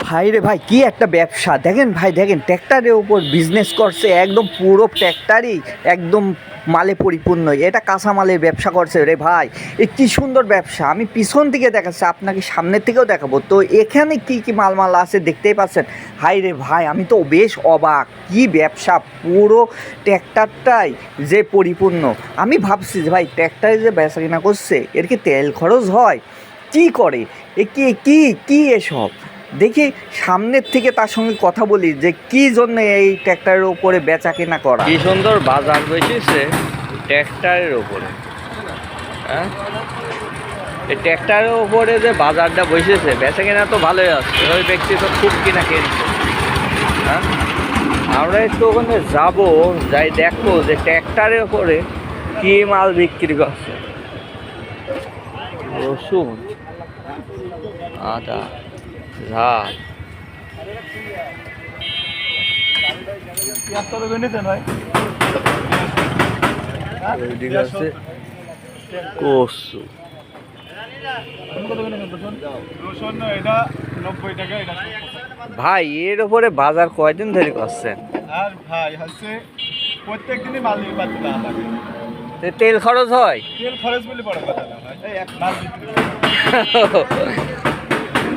ভাই রে ভাই, কি একটা ব্যবসা! দেখেন ভাই, দেখেন ট্র্যাক্টরের উপর বিজনেস করছে, একদম পুরো ট্র্যাক্টরই একদম মালে পরিপূর্ণ। এটা কাঁচামালের ব্যবসা করছে রে ভাই। এ কি সুন্দর ব্যবসা! আমি পিছন থেকে দেখাচ্ছি, আপনাকে সামনের থেকেও দেখাবো। তো এখানে কি কি মাল আছে দেখতেই পাচ্ছেন। হাই রে ভাই, আমি তো বেশ অবাক! কি ব্যবসা! পুরো ট্র্যাক্টরটাই যে পরিপূর্ণ। আমি ভাবছি যে ভাই, ট্র্যাক্টরে যে বেচা কিনা করছে, এর কি তেল খরচ হয়? কি করে এ? কি কি কি এসব দেখি, সামনের থেকে তার সঙ্গে কথা বলি যে কি জন্য এই ট্র্যাক্টরের উপরে বেচা কেনা করা। কি সুন্দর বাজার বসেছে ট্র্যাক্টরের উপরে। হ্যাঁ, এই ট্র্যাক্টরের উপরে যে বাজারটা বসেছে, বেচা কেনা তো ভালোই আছে। ওই ব্যক্তি তো খুব কিনা কিনছে। হ্যাঁ, আমরা একটু ওখানে যাবো, যাই দেখবো যে ট্র্যাক্টরের উপরে কি মাল বিক্রি করছে। রসুন, আদা, ঝাল। ওইদিকে আছে কচু। ভাই, এর উপরে বাজার কয়দিন ধরে করছেন? আর ভাই হচ্ছে প্রত্যেক দিনই মাল নিয়ে পাচ্ছে না লাগে। তেল খরচ হয়? তেল খরচ বলে বড় কথা না ভাই, এই এক মাল বিক্রি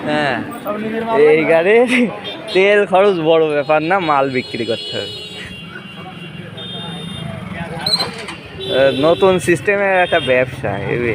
হ্যাঁ, সব নিজের মাল এই গাড়ি তেল খরচ বড় ব্যাপার না, মাল বিক্রি করতে হবে। নতুন সিস্টেমের একটা ব্যবসা এবে।